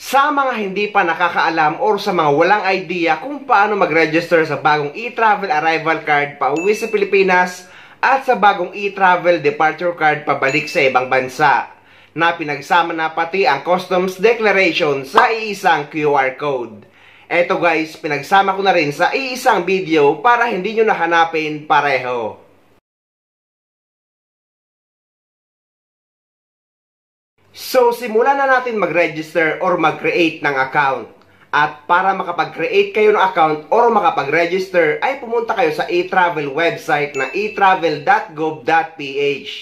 Sa mga hindi pa nakakaalam or sa mga walang idea kung paano mag-register sa bagong e-travel arrival card pauwi sa Pilipinas at sa bagong e-travel departure card pabalik sa ibang bansa, na pinagsama na pati ang customs declaration sa iisang QR code. Eto guys, pinagsama ko na rin sa iisang video para hindi nyo nahanapin pareho. So, simulan na natin mag-register or mag-create ng account. At para makapag-create kayo ng account or makapag-register, ay pumunta kayo sa e-travel website na etravel.gov.ph,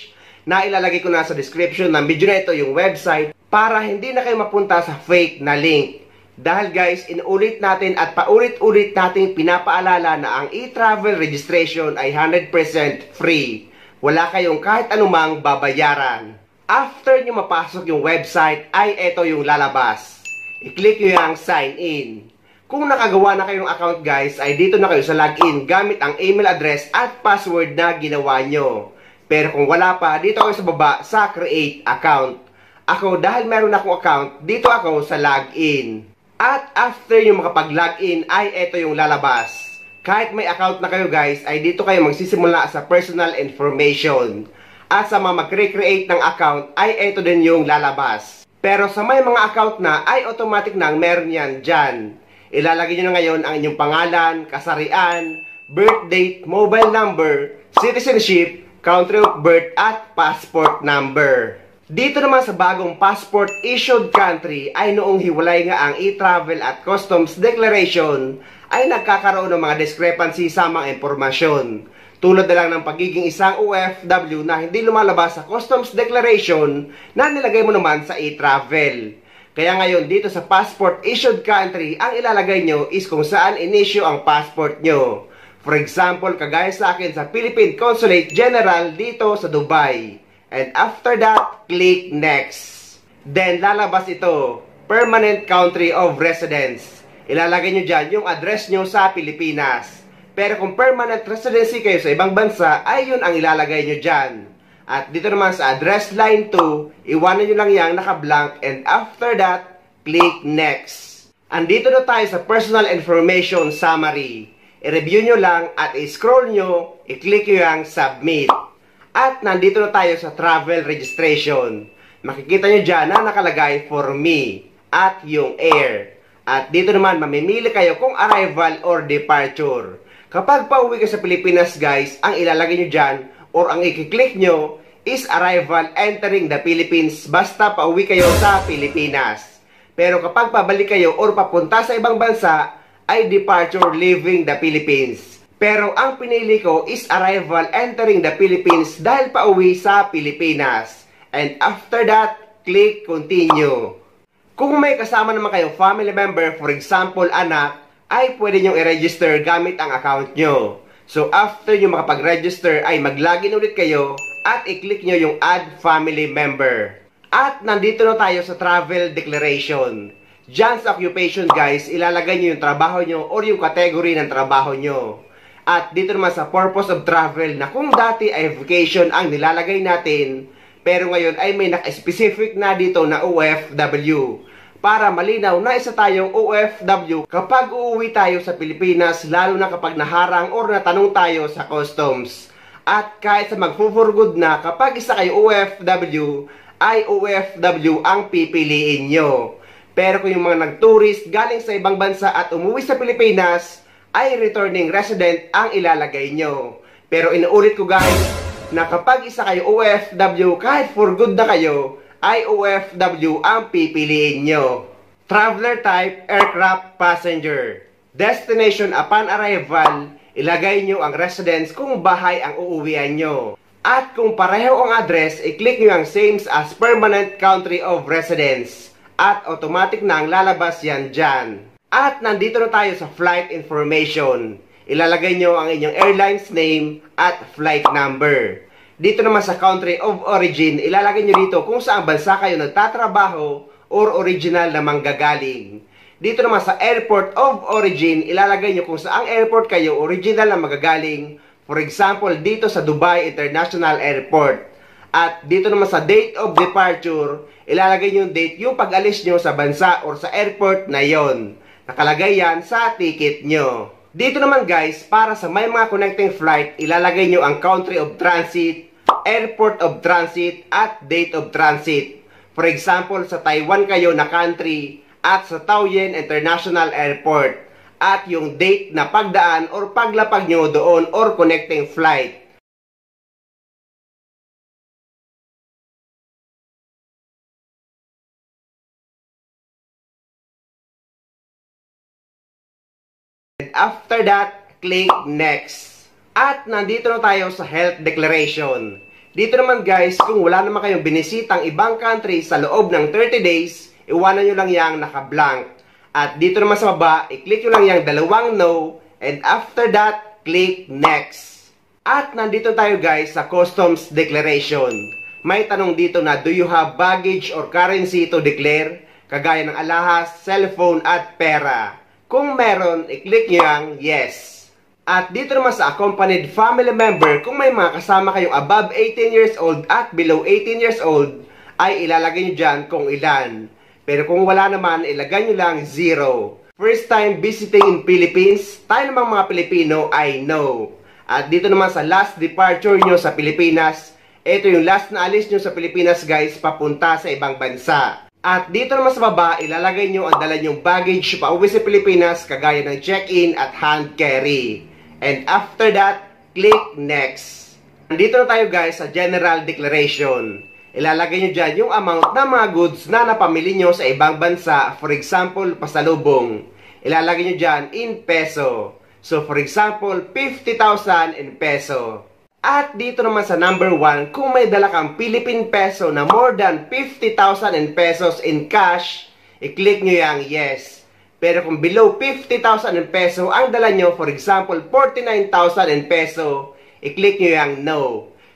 na ilalagay ko na sa description ng video na ito yung website para hindi na kayo mapunta sa fake na link. Dahil guys, inuulit natin at paulit-ulit natin pinapaalala na ang e-travel registration ay 100% free. Wala kayong kahit anumang babayaran. After nyo mapasok yung website, ay ito yung lalabas. I-click nyo yung sign in. Kung nakagawa na kayong account guys, ay dito na kayo sa login gamit ang email address at password na ginawa nyo. Pero kung wala pa, dito kayo sa baba sa create account. Ako, dahil meron akong account, dito ako sa login. At after nyo makapag-login, ay ito yung lalabas. Kahit may account na kayo guys, ay dito kayo magsisimula sa personal information. At sa mga mag-recreate ng account, ay ito din yung lalabas. Pero sa may mga account na, ay automatic nang meron yan dyan. Ilalagay nyo na ngayon ang inyong pangalan, kasarian, birth date, mobile number, citizenship, country of birth, at passport number. Dito naman sa bagong passport issued country, ay noong hiwalay nga ang e-travel at customs declaration, ay nagkakaroon ng mga discrepancy sa mga impormasyon. Tulad na lang ng pagiging isang OFW na hindi lumalabas sa customs declaration na nilagay mo naman sa e-travel. Kaya ngayon dito sa passport issued country, ang ilalagay nyo is kung saan in-issue ang passport nyo. For example, kagaya sa akin sa Philippine Consulate General dito sa Dubai. And after that, click next. Then lalabas ito, permanent country of residence. Ilalagay nyo dyan yung address nyo sa Pilipinas. Pero kung permanent residency kayo sa ibang bansa, ay yun ang ilalagay nyo dyan. At dito naman sa address line 2, iwanan nyo lang yung naka-blank and after that, click next. Andito na tayo sa personal information summary. I-review nyo lang at i-scroll nyo, i-click nyo yung submit. At nandito na tayo sa travel registration. Makikita nyo dyan na nakalagay for me at yung air. At dito naman mamimili kayo kung arrival or departure. Kapag pauwi ka sa Pilipinas guys, ang ilalagay nyo dyan or ang i-click nyo is arrival entering the Philippines basta pauwi kayo sa Pilipinas. Pero kapag pabalik kayo or papunta sa ibang bansa, ay departure leaving the Philippines. Pero ang pinili ko is arrival entering the Philippines dahil pauwi sa Pilipinas. And after that, click continue. Kung may kasama naman kayo family member, for example anak, ay pwede nyo i-register gamit ang account nyo. So after nyo makapag-register ay mag-login ulit kayo at i-click nyo yung add family member. At nandito na tayo sa travel declaration. Diyan sa occupation guys, ilalagay nyo yung trabaho nyo or yung category ng trabaho nyo. At dito naman sa purpose of travel na kung dati ay vacation ang nilalagay natin, pero ngayon ay may naka-specific na dito na OFW. Para malinaw na isa tayong OFW kapag uuwi tayo sa Pilipinas, lalo na kapag naharang or natanong tayo sa customs. At kahit sa mag-for good na kapag isa kayo OFW, ay OFW ang pipiliin nyo. Pero kung yung mga nag-tourist galing sa ibang bansa at umuwi sa Pilipinas, ay returning resident ang ilalagay nyo. Pero inuulit ko guys, na kapag isa kayo OFW, kahit for good na kayo, ay OFW ang pipiliin nyo. Traveler type, aircraft passenger. Destination upon arrival, ilagay nyo ang residence kung bahay ang uuwian nyo. At kung pareho ang address, i-click nyo ang same as permanent country of residence. At automatic na ang lalabas yan dyan. At nandito na tayo sa flight information. Ilalagay nyo ang inyong airline's name at flight number. Dito naman sa country of origin, ilalagay nyo dito kung saan bansa kayo nagtatrabaho or original na manggagaling. Dito naman sa airport of origin, ilalagay nyo kung saang airport kayo original na magagaling. For example, dito sa Dubai International Airport. At dito naman sa date of departure, ilalagay nyo yung date yung pag-alis nyo sa bansa or sa airport na yon. Nakalagay yan sa ticket nyo. Dito naman guys, para sa may mga connecting flight, ilalagay nyo ang country of transit, airport of transit, at date of transit. For example, sa Taiwan kayo na country at sa Taoyuan International Airport. At yung date na pagdaan or paglapag nyo doon or connecting flight. And after that, click next. At nandito na tayo sa health declaration. Dito naman guys, kung wala naman kayong binisitang ibang country sa loob ng 30 days, iwanan nyo lang yung naka-blank. At dito naman sa baba, i-click nyo lang yung dalawang no. And after that, click next. At nandito tayo guys sa customs declaration. May tanong dito na, do you have baggage or currency to declare? Kagaya ng alahas, cellphone at pera. Kung meron, i-click nyo yung yes. At dito naman sa accompanied family member, kung may mga kasama kayong above 18 years old at below 18 years old, ay ilalagay nyo dyan kung ilan. Pero kung wala naman, ilagay nyo lang 0. First time visiting in Philippines, tayo namang mga Pilipino ay no. At dito naman sa last departure nyo sa Pilipinas, ito yung last na alis nyo sa Pilipinas guys, papunta sa ibang bansa. At dito naman sa baba, ilalagay nyo ang dala nyong baggage pauwi sa Pilipinas kagaya ng check-in at hand carry. And after that, click next. Dito na tayo guys sa general declaration. Ilalagay nyo dyan yung amount ng mga goods na napamili nyo sa ibang bansa. For example, pasalubong. Ilalagay nyo dyan in peso. So for example, 50,000 in peso. At dito naman sa number 1, kung may dala kang Philippine peso na more than 50,000 in pesos in cash, i-click nyo yung yes. Pero kung below 50,000 in peso ang dala nyo, for example, 49,000 in peso, i-click nyo yung no.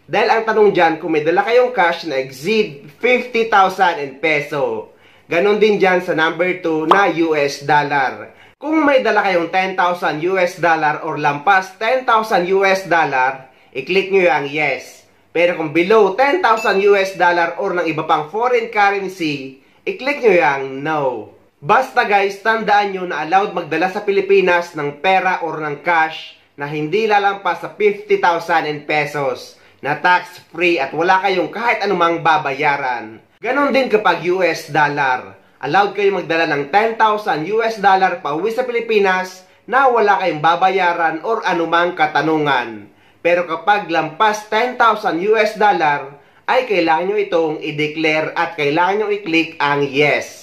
Dahil ang tanong dyan, kung may dala kayong cash na exceed 50,000 in peso. Ganon din dyan sa number 2 na US dollar. Kung may dala kayong 10,000 US dollar or lampas 10,000 US dollar, i-click nyo yung yes. Pero kung below 10,000 US dollar or ng iba pang foreign currency, i-click nyo yung no. Basta guys, tandaan nyo na allowed magdala sa Pilipinas ng pera or ng cash na hindi lalampas sa 50,000 in pesos na tax-free at wala kayong kahit anumang babayaran. Ganon din kapag US dollar. Allowed kayo magdala ng 10,000 US dollar pauwi sa Pilipinas na wala kayong babayaran or anumang katanungan. Pero kapag lampas 10,000 US dollar, ay kailangan nyo itong i-declare at kailangan nyo i-click ang yes.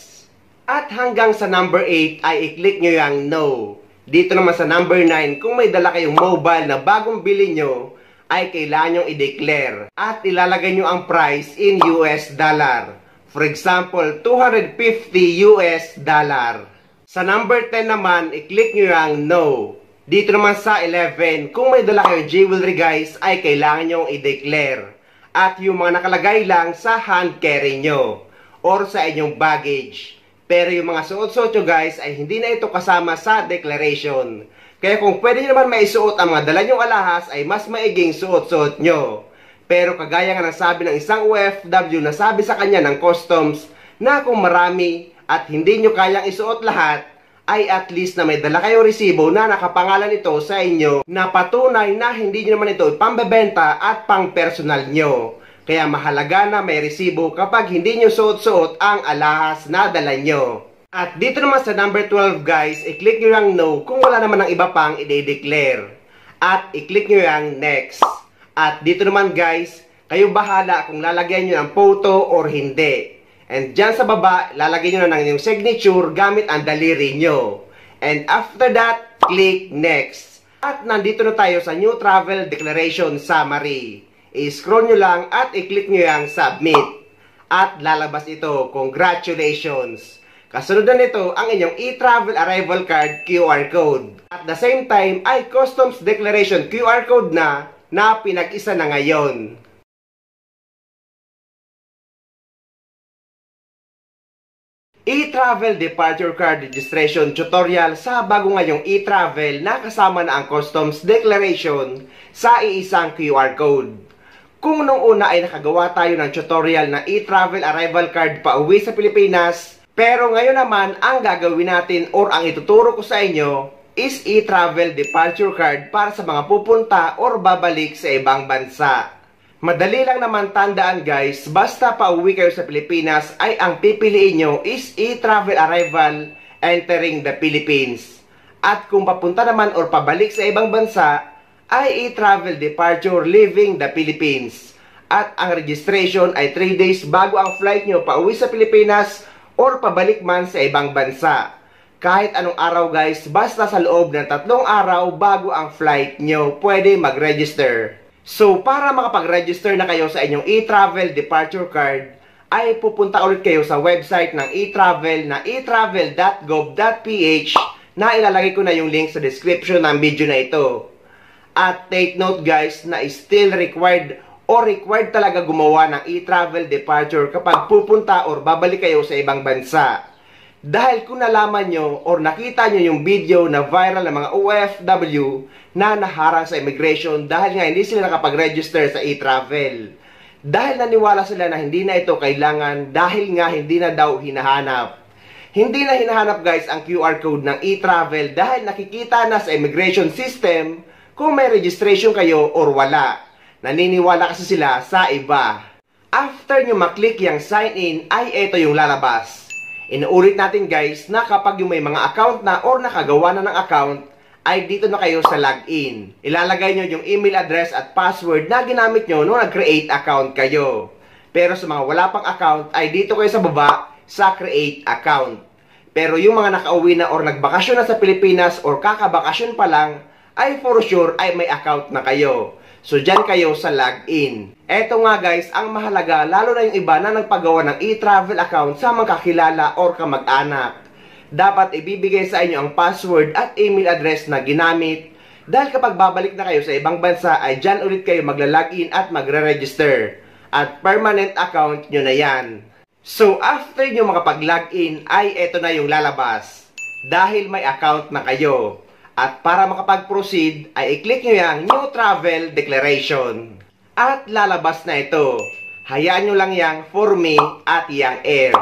At hanggang sa number 8 ay i-click nyo yung no. Dito naman sa number 9, kung may dala kayong mobile na bagong bili nyo, ay kailangan nyo i-declare. At ilalagay nyo ang price in US dollar. For example, 250 US dollar. Sa number 10 naman, i-click nyo yung no. Dito naman sa 11, kung may dala kayong jewelry guys, ay kailangan nyo i-declare. At yung mga nakalagay lang sa hand carry nyo or sa inyong baggage. Pero yung mga suot-suot nyo guys ay hindi na ito kasama sa declaration. Kaya kung pwede nyo naman maisuot ang mga dala nyong alahas ay mas maiging suot-suot nyo. Pero kagaya nga ng sabi ng isang OFW na sabi sa kanya ng customs na kung marami at hindi nyo kayang isuot lahat, ay at least na may dala kayong resibo na nakapangalan ito sa inyo na patunay na hindi nyo naman ito pambebenta at pang personal nyo. Kaya mahalaga na may resibo kapag hindi nyo suot-suot ang alahas na dala nyo. At dito naman sa number 12 guys, i-click nyo yung no kung wala naman ng iba pang i-declare. At i-click nyo yung next. At dito naman guys, kayo bahala kung lalagyan nyo ng photo or hindi. And dyan sa baba, lalagay nyo na ng inyong signature gamit ang daliri nyo. And after that, click next. At nandito na tayo sa New Travel Declaration Summary. I-scroll nyo lang at i-click nyo yung submit. At lalabas ito, congratulations! Kasunod na nito ang inyong e-travel arrival card QR code. At the same time ay customs declaration QR code na pinag-isa na ngayon. E-Travel Departure Card Registration Tutorial sa bago ngayong e-travel na kasama na ang Customs Declaration sa iisang QR code. Kung nung una ay nakagawa tayo ng tutorial na e-travel arrival card pa uwi sa Pilipinas, pero ngayon naman ang gagawin natin or ang ituturo ko sa inyo is e-travel departure card para sa mga pupunta or babalik sa ibang bansa. Madali lang naman tandaan guys, basta pauwi kayo sa Pilipinas ay ang pipiliin nyo is e-travel arrival entering the Philippines. At kung papunta naman or pabalik sa ibang bansa, ay e-travel departure leaving the Philippines. At ang registration ay 3 days bago ang flight nyo pauwi sa Pilipinas or pabalik man sa ibang bansa. Kahit anong araw guys, basta sa loob ng 3 araw bago ang flight nyo, pwede mag-register. So, para makapag-register na kayo sa inyong e-travel departure card, ay pupunta ulit kayo sa website ng e-travel na e-travel.gov.ph na ilalagay ko na yung link sa description ng video na ito. At take note guys na still required o required talaga gumawa ng e-travel departure kapag pupunta or babalik kayo sa ibang bansa. Dahil kung nalaman nyo or nakita nyo yung video na viral ng mga OFW na naharang sa immigration dahil nga hindi sila nakapag-register sa e-travel. Dahil naniwala sila na hindi na ito kailangan dahil nga hindi na daw hinahanap. Hindi na hinahanap guys ang QR code ng e-travel dahil nakikita na sa immigration system kung may registration kayo or wala. Naniniwala kasi sila sa iba. After nyo maklik yung sign in ay ito yung lalabas. Inuulit natin guys na kapag yung may mga account na or nakagawa na ng account, ay dito na kayo sa login. Ilalagay nyo yung email address at password na ginamit nyo nung nag-create account kayo. Pero sa mga wala pang account, ay dito kayo sa baba sa create account. Pero yung mga nakauwi na or nagbakasyon na sa Pilipinas or kakabakasyon pa lang, ay for sure ay may account na kayo. So, dyan kayo sa login. Eto nga guys, ang mahalaga, lalo na yung iba na nagpagawa ng e-travel account sa mga kakilala or kamag-anak. Dapat ibibigay sa inyo ang password at email address na ginamit. Dahil kapag babalik na kayo sa ibang bansa, ay dyan ulit kayo magla-login at magre-register. At permanent account nyo na yan. So, after nyo makapag-login, ay eto na yung lalabas. Dahil may account na kayo. At para makapag-proceed, ay i-click nyo yung New Travel Declaration. At lalabas na ito. Hayaan nyo lang yang for me at yang air.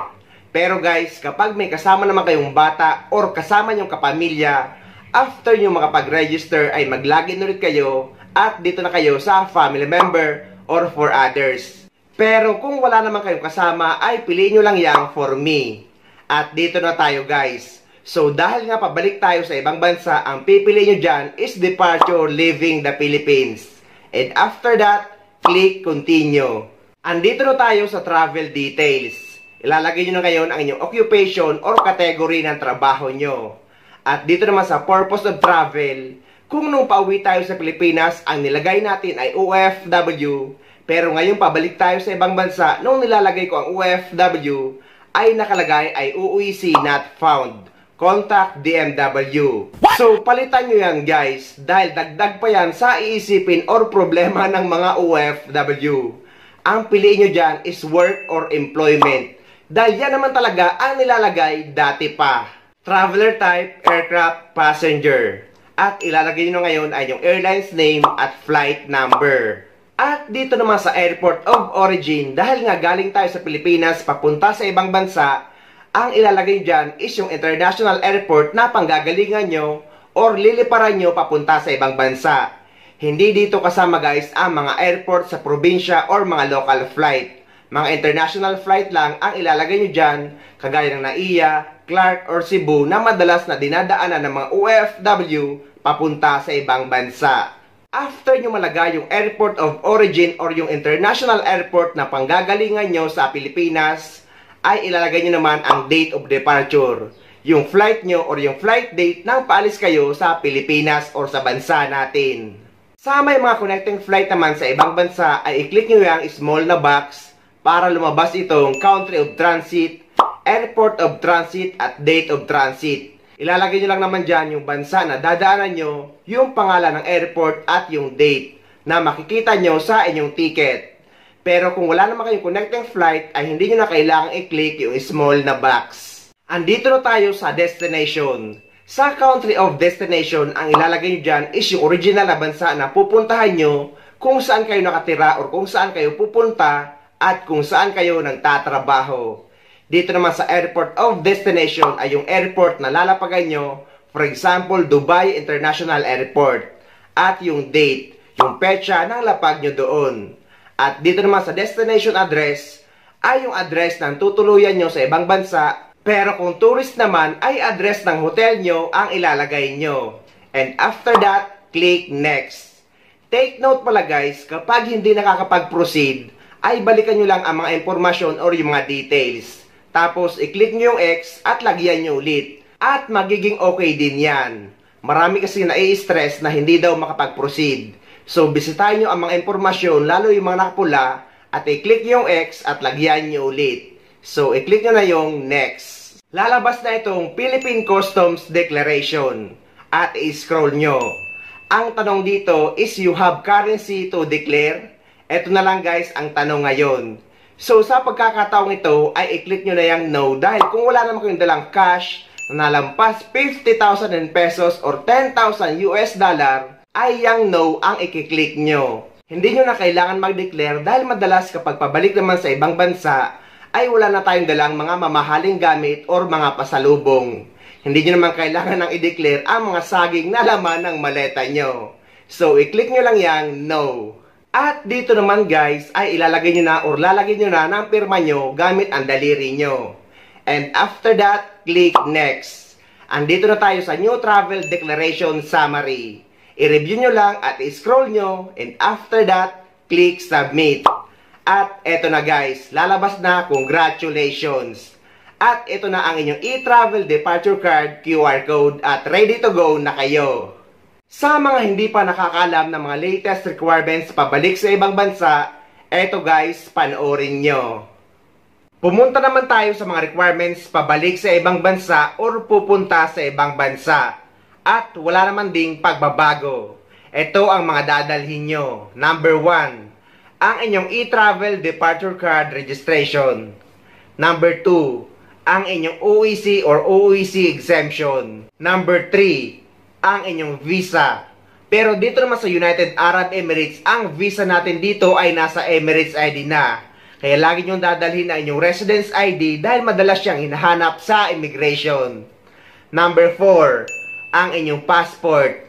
Pero guys, kapag may kasama naman kayong bata or kasama nyong kapamilya, after nyo makapag-register ay mag-login ulit kayo at dito na kayo sa family member or for others. Pero kung wala naman kayong kasama, ay piliin nyo lang yang for me. At dito na tayo guys. So, dahil nga pabalik tayo sa ibang bansa, ang pipili nyo dyan is departure leaving the Philippines. And after that, click continue. Andito na tayo sa travel details. Ilalagay nyo na ngayon ang inyong occupation or category ng trabaho nyo. At dito naman sa purpose of travel, kung nung pauwi tayo sa Pilipinas, ang nilagay natin ay OFW, pero ngayon pabalik tayo sa ibang bansa, nung nilalagay ko ang OFW, ay nakalagay ay UUEC not found. Contact DMW. So, palitan nyo yan guys, dahil dagdag pa yan sa iisipin or problema ng mga OFW. Ang piliin nyo dyan is work or employment. Dahil yan naman talaga ang nilalagay dati pa. Traveler type, aircraft, passenger. At ilalagay nyo ngayon ay yung airline's name at flight number. At dito naman sa airport of origin, dahil nga galing tayo sa Pilipinas papunta sa ibang bansa, ang ilalagay dyan is yung international airport na panggagalingan nyo or liliparan nyo papunta sa ibang bansa. Hindi dito kasama guys ang mga airport sa probinsya or mga local flight. Mga international flight lang ang ilalagay nyo dyan, kagaya ng NAIA, Clark or Cebu na madalas na dinadaanan ng mga OFW papunta sa ibang bansa. After nyo malagay yung airport of origin or yung international airport na panggagalingan nyo sa Pilipinas, ay ilalagay nyo naman ang date of departure. Yung flight nyo or yung flight date nang paalis kayo sa Pilipinas or sa bansa natin. Sa may mga connecting flight naman sa ibang bansa ay i-click nyo yung small na box para lumabas itong country of transit, airport of transit at date of transit. Ilalagay nyo lang naman dyan yung bansa na dadaanan nyo, yung pangalan ng airport at yung date na makikita nyo sa inyong ticket. Pero kung wala naman kayong connecting flight, ay hindi nyo na kailangang i-click yung small na box. Andito na tayo sa destination. Sa country of destination, ang ilalagay nyo dyan is yung original na bansa na pupuntahan nyo kung saan kayo nakatira or kung saan kayo pupunta at kung saan kayo nagtatrabaho. Dito naman sa airport of destination ay yung airport na lalapagan nyo, for example, Dubai International Airport, at yung date, yung petsa ng lapag nyo doon. At dito naman sa destination address ay yung address ng tutuluyan nyo sa ibang bansa, pero kung tourist naman ay address ng hotel nyo ang ilalagay nyo. And after that, click next. Take note pala guys, kapag hindi nakakapag-proceed, ay balikan nyo lang ang mga impormasyon or yung mga details. Tapos, i-click nyo yung X at lagyan nyo ulit. At magiging okay din yan. Marami kasi nai-stress na hindi daw makapag-proceed. So, bisitahin nyo ang mga impormasyon, lalo yung mga nakapula, at i-click nyo yung X at lagyan nyo ulit. So, i-click nyo na yung Next. Lalabas na itong Philippine Customs Declaration. At i-scroll nyo. Ang tanong dito is you have currency to declare? Ito na lang guys ang tanong ngayon. So sa pagkakataong ito ay i-click nyo na yung no dahil kung wala naman kayong dalang cash na nalampas 50,000 pesos or 10,000 US dollar ay yung no ang i-click nyo. Hindi nyo na kailangan mag-declare dahil madalas kapag pabalik naman sa ibang bansa ay wala na tayong dalang mga mamahaling gamit or mga pasalubong. Hindi nyo naman kailangan nang i-declare ang mga saging na laman ng maleta nyo. So, i-click nyo lang yang no. At dito naman guys, ay ilalagay nyo na or lalagay nyo na ng pirma nyo gamit ang daliri nyo. And after that, click next. Andito na tayo sa New Travel Declaration Summary. I-review nyo lang at i-scroll nyo. And after that, click submit. At eto na guys, lalabas na congratulations. At ito na ang inyong e-travel departure card, QR code at ready to go na kayo. Sa mga hindi pa nakakaalam ng mga latest requirements pabalik sa ibang bansa, eto guys, panoorin nyo. Pumunta naman tayo sa mga requirements pabalik sa ibang bansa or pupunta sa ibang bansa. At wala naman ding pagbabago. Ito ang mga dadalhin nyo. Number 1, ang inyong e-travel departure card registration. Number 2, ang inyong OEC or OEC exemption. Number 3, ang inyong visa. Pero dito naman sa United Arab Emirates, ang visa natin dito ay nasa Emirates ID na. Kaya lagi nyong dadalhin ang inyong residence ID dahil madalas siyang hinahanap sa immigration. Number 4, ang inyong passport.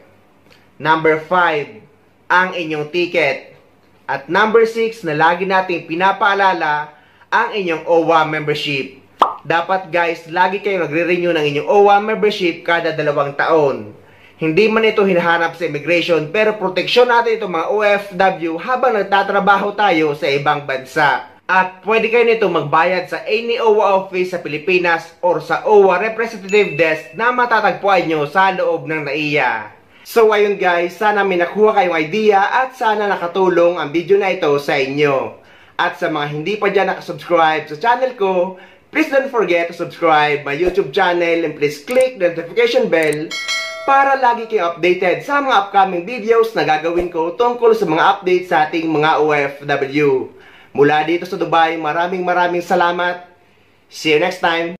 Number 5, ang inyong ticket. At number 6 na lagi nating pinapaalala, ang inyong OWA membership. Dapat guys, lagi kayo nagre-renew ng inyong OWA membership kada 2 taon. Hindi man ito hinahanap sa immigration pero proteksyon natin itong mga OFW habang nagtatrabaho tayo sa ibang bansa. At pwede kayo nito magbayad sa any OWA office sa Pilipinas or sa OWA representative desk na matatagpuan nyo sa loob ng NAIA. So ayun guys, sana may nakuha kayong idea at sana nakatulong ang video na ito sa inyo. At sa mga hindi pa dyan nakasubscribe sa channel ko, please don't forget to subscribe my YouTube channel and please click the notification bell para lagi kayo updated sa mga upcoming videos na gagawin ko tungkol sa mga updates sa ating mga OFW. Mula dito sa Dubai, maraming salamat. See you next time.